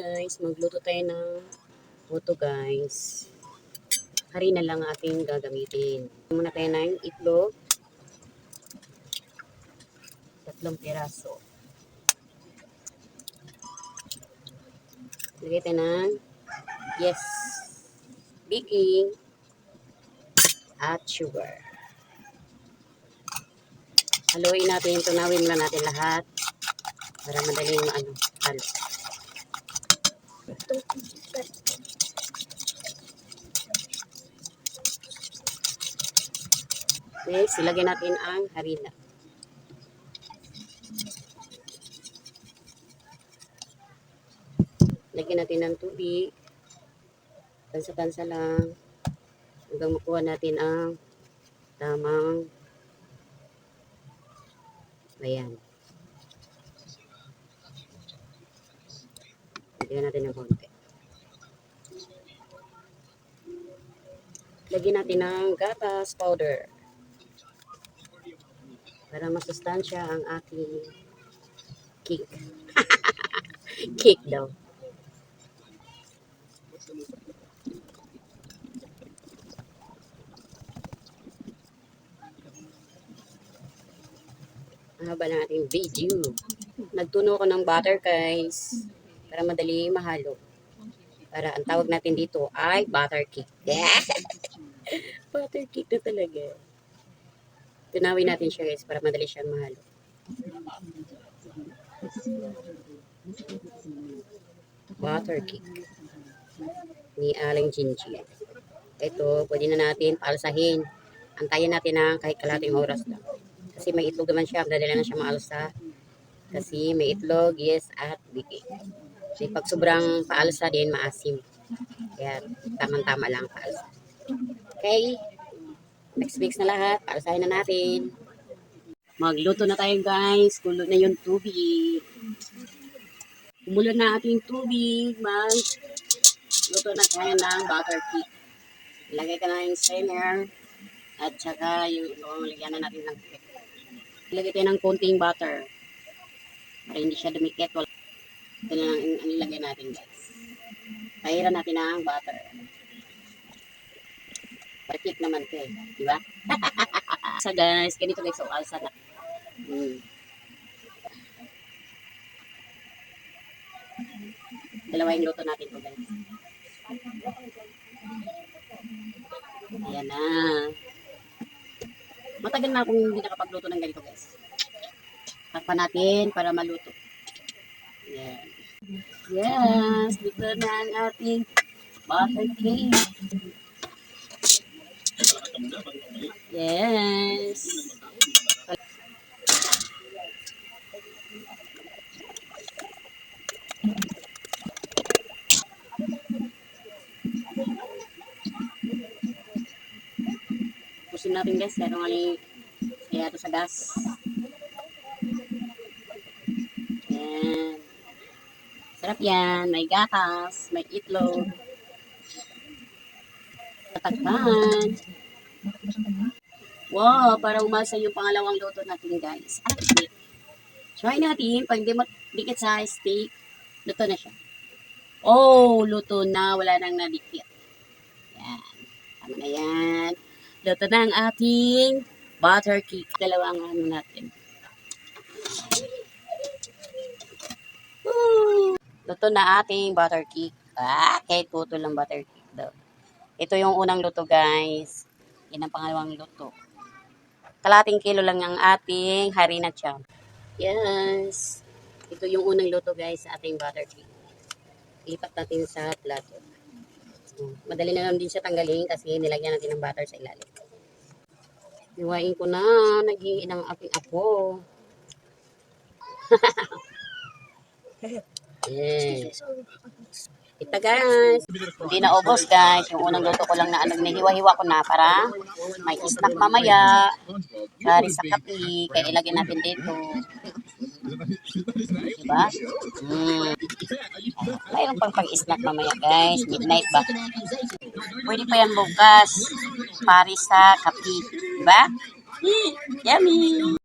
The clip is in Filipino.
guys, magluto tayo ng puto guys. Harina lang ating gagamitin. Muna tayo ng itlog. 3 piraso. Lagay tayo ng baking at sugar. Haluin natin, tunawin lang natin lahat para madaling halo. Next, ilagay natin ang harina. Lagyan natin ng tubig. Tansa-tansa lang. Hanggang makuha natin ang tamang ayan. Lagyan natin ng konti. Lagyan natin ng gatas powder. Para masustansya ang ating cake. Cake daw. Ang haba ng ating video. Nagtuno ko ng butter guys. Para madali mahalo. Para ang tawag natin dito ay butter cake. Butter cake na talaga. Tunawin natin siya guys para madali siyang mahalo. Butter cake ni Aling Gingy. Ito, pwede na natin paalsahin. Antayin natin ng kahit kalating oras lang. Kasi may itlog naman siya, madali na siya maalsa. Kasi may itlog, at baking. Kasi pag sobrang paalsa din, maasim. Kaya tamang-tama lang paalsa. Okay? Next mix na lahat, paalsahin na natin. Magluto na tayo guys. Kulo na yung tubig. Kumulo na ating tubig. Magluto na tayo ng butter cake. Ilagay ka na yung strainer. At saka yung lagyan na natin ng cake. Ilagay tayo ng konting butter. Para hindi siya dumikit. Ito na lang ang ilagay natin guys. Tahiran natin ang butter. Cake naman ito eh. Diba? So guys, ganito guys. So, alsa na. Dalawa yung luto natin po guys. Ayan na. Matagal na akong hindi nakapagluto ng ganito guys. Takpan natin para maluto. Ayan. Yes, dito na ang ating butter cake. Yes. Pusin natin guys, kaya ito sa gas. Yan. Sarap yan. May gatas, may itlog. Tatakpan. Wow, para umasa yung pangalawang luto natin guys. Try natin. Pag hindi madikit sa steak, luto na siya. Oh, luto na. Wala nang nadikit. Yan. Tama na yan. Luto na ang ating butter cake. Dalawang ano natin. Woo! Luto na ating butter cake. Kahit puto lang butter cake daw. Ito yung unang luto guys. Yan ang pangalawang luto. Kalating kilo lang ang ating harina cham. Yes. Ito yung unang luto guys sa ating butter cake. Ilipat natin sa plato. Madali na lang din siya tanggalin kasi nilagyan natin ng butter sa ilalim. Iwain ko na. Nag-iin ang aking apo. Yes. Ito guys. Hindi na ubos guys. Yung unang luto ko lang na nihiwa-hiwa ko na para may snack mamaya. Kari sa kape. Kaya ilagay natin dito. Diba? Mayroon pang pang-snack mamaya guys. Midnight ba? Pwede pa yan bukas. Pari sa kape. Diba? Yummy!